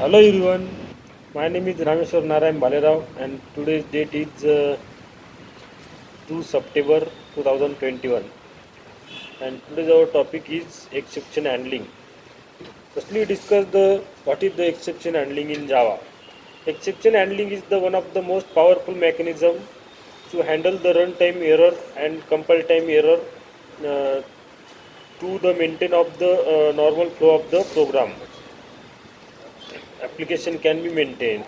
Hello everyone, my name is Rameshwar Narayan Balerao and today's date is 2 September 2021 and today's our topic is exception handling. Firstly, we discuss the what is the exception handling in Java. Exception handling is the one of the most powerful mechanism to handle the runtime error and compile time error uh, to the maintain of the normal flow of the program. Application can be maintained.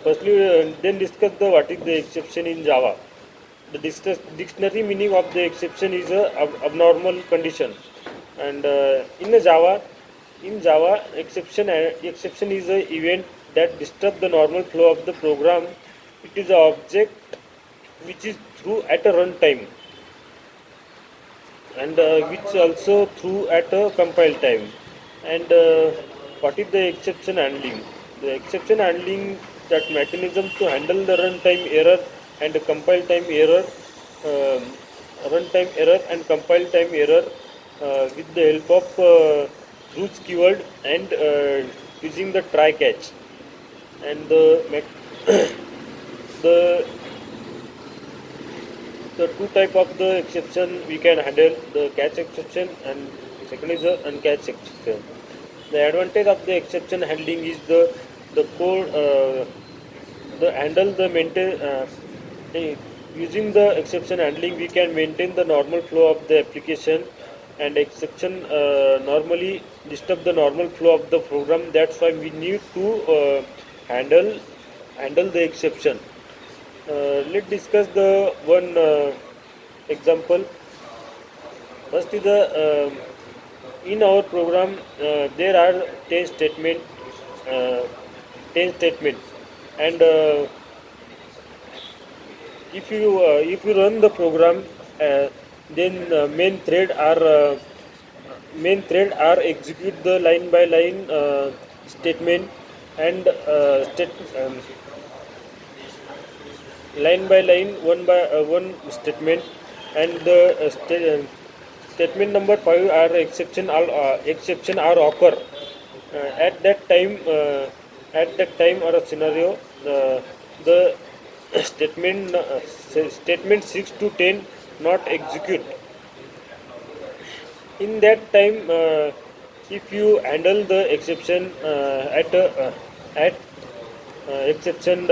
Firstly, then discuss the what is the exception in Java. The dictionary meaning of the exception is a abnormal condition, and in Java, exception is a event that disturb the normal flow of the program. It is an object which is through at a runtime and which also through at a compile time. And what is the exception handling? The exception handling that mechanism to handle the runtime error and the compile time error, um, runtime error and compile time error with the help of Roots keyword and using the try catch and the the two type of the exception we can handle, the catch exception and second is the uncatch exception. The advantage of the exception handling is the code the handle the maintain the- using the exception handling we can maintain the normal flow of the application, and exception normally disturb the normal flow of the program. That's why we need to handle handle the exception. Let's discuss the one example. First is the in our program there are 10 statement, uh, 10 statement, and if you run the program, then main thread are execute the line by line statement and line by line one by one statement, and the statement number 5 are exception are occur at that time, or a scenario, the statement 6 to 10 not execute. In that time, if you handle the exception at exception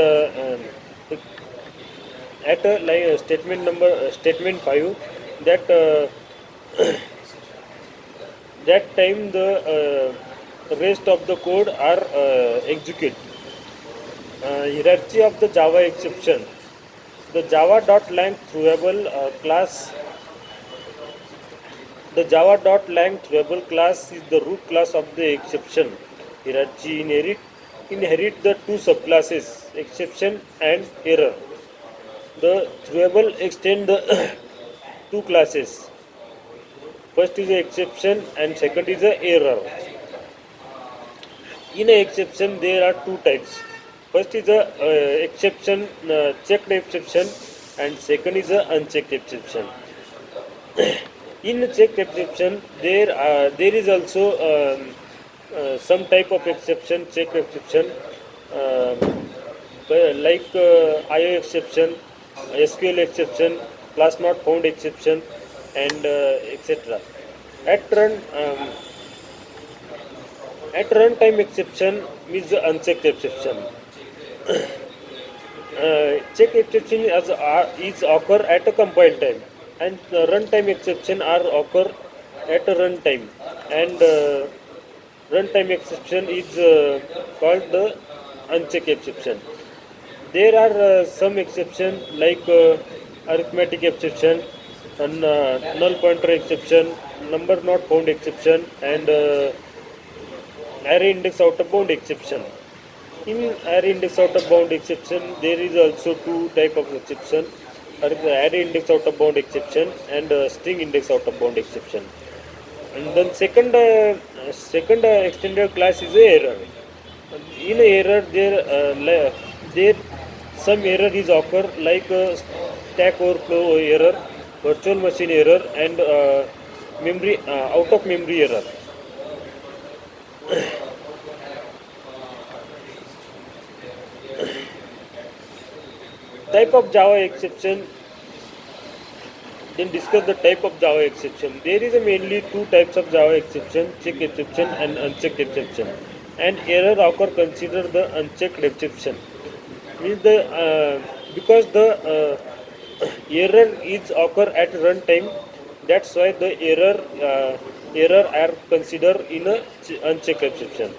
at a statement number statement 5, that that time the rest of the code are execute. Hierarchy of the Java exception. The Java.lang throwable class. The Java.lang throwable class is the root class of the exception hierarchy. Inherit the two subclasses, exception and error. The throwable extend the two classes. First is the exception and second is the error. In a exception, there are two types. First is a exception, checked exception, and second is a unchecked exception. In checked exception, there is also some type of exception, checked exception, like IO exception, SQL exception, class not found exception, and etc. At run at runtime exception means the unchecked exception. Check exception is occur at a compile time, and the runtime exception are occur at a runtime, and runtime exception is called the unchecked exception. There are some exception like arithmetic exception and null pointer exception, number not found exception, and array index out of bound exception. In array index out of bound exception, there is also two type of exception: array index out of bound exception and string index out of bound exception. And then second extended class is a error. In a error, there some error is occur like stack overflow error, virtual machine error, and memory out of memory error. Type of Java exception. Then discuss the type of Java exception. There is a mainly two types of Java exception: check exception and unchecked exception. And error occur consider the unchecked exception. Means the because the error is occur at runtime, that's why the error are considered in a unchecked exception,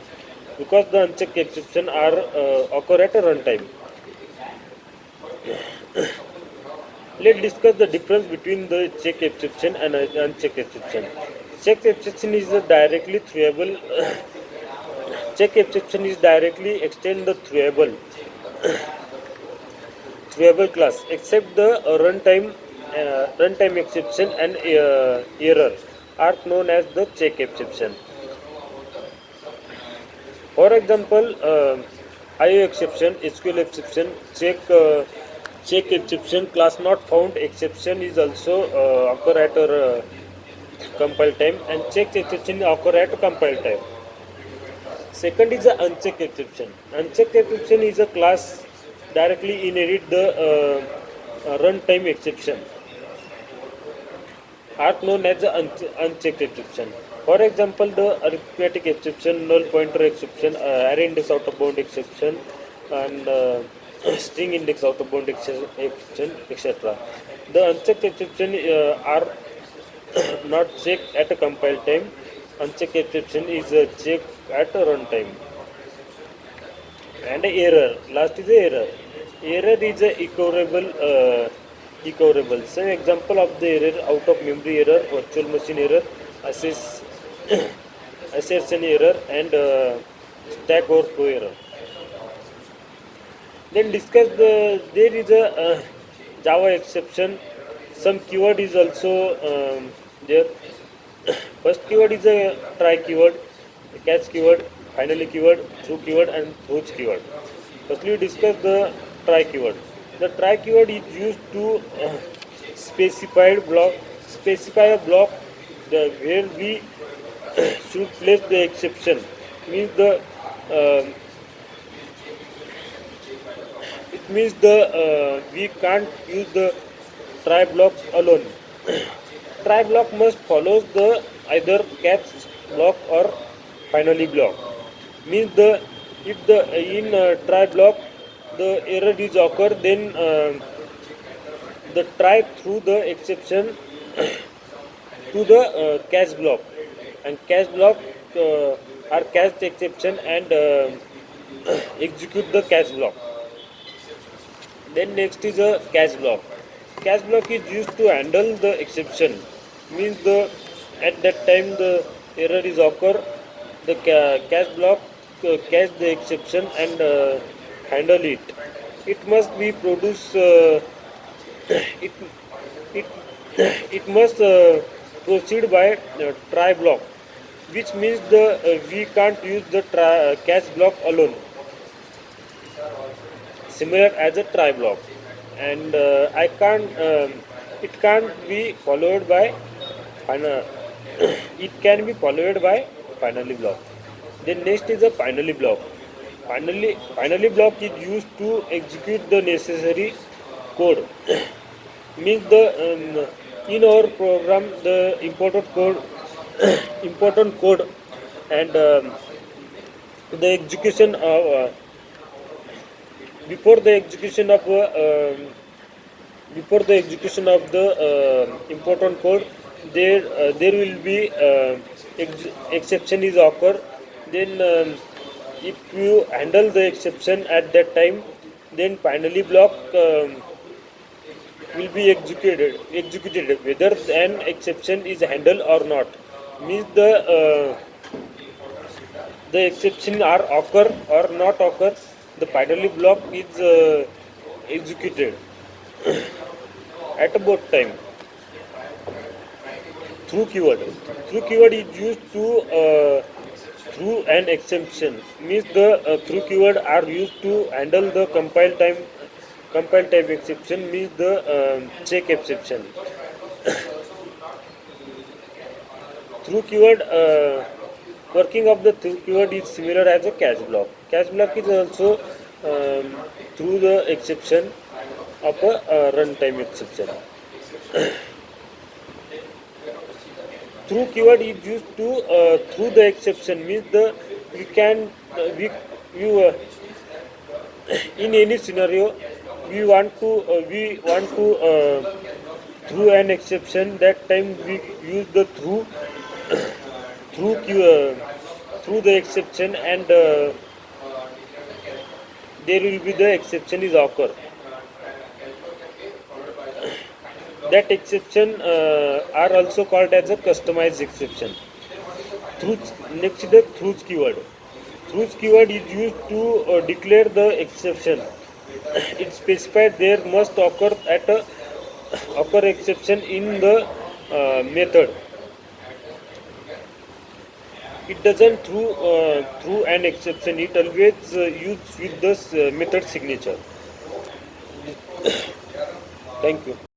because the unchecked exception are occur at a runtime. Let's discuss the difference between the check exception and unchecked exception. Check exception is a directly througable. Check exception is directly extend the througable class, except the runtime exception and error are known as the check exception. For example, IO exception, SQL exception, check exception, class not found exception is also occur at compile time, and check exception occur at compile time. Second is the unchecked exception. Unchecked exception is a class directly inherit the runtime exception, are known as the unchecked exception. For example, the arithmetic exception, null pointer exception, array index out of bound exception, and string index out of bound exception, etc. The unchecked exception are not checked at a compile time. Unchecked exception is checked at a runtime. And error. Last is error. Error is a recoverable. Some example of the error: out of memory error, virtual machine error, assess, assertion error, and stack overflow error. Then discuss there is a Java exception. Some keyword is also there. First keyword is a try keyword, catch keyword, finally keyword, through keyword, and through keyword. Firstly, we discuss the try keyword. The try keyword is used to specify a block where we should place the exception. Means the it means the we can't use the try block alone. Try block must follow the either catch block or finally block. Means the if the in try block the error is occur, then the try through the exception to the catch block, and catch block are catch exception and execute the catch block. Then next is a catch block. Catch block is used to handle the exception. Means the at that time the error is occur, the catch block catch the exception and handle it. It must be produce. It it it must proceed by try block, which means the we can't use the catch block alone, similar as a try block, and I can't it can't be followed by final. It can be followed by finally block. Then next is a finally block. Finally block is used to execute the necessary code. Means the in our program the important code important code and the execution of before the execution of before the execution of the important code, there will be exception is occur. Then if you handle the exception at that time, then finally block will be executed whether an exception is handled or not. Means the exception are occur or not occur, the finally block is executed at both time. Through keyword is used to through an exception. Means the through keyword are used to handle the compile type exception. Means the check exception. Through keyword working of the through keyword is similar as a catch block. Catch block is also through the exception. of a runtime exception. Through keyword is used to through the exception means the we can we you in any scenario we want to through an exception. That time we use the through the exception, and there will be the exception is occur. That exception are also called as a customized exception. Throughs, next is the throughs keyword. Throughs keyword is used to declare the exception. It specifies there must occur exception in the method. It doesn't through an exception. It always use with the method signature. Thank you.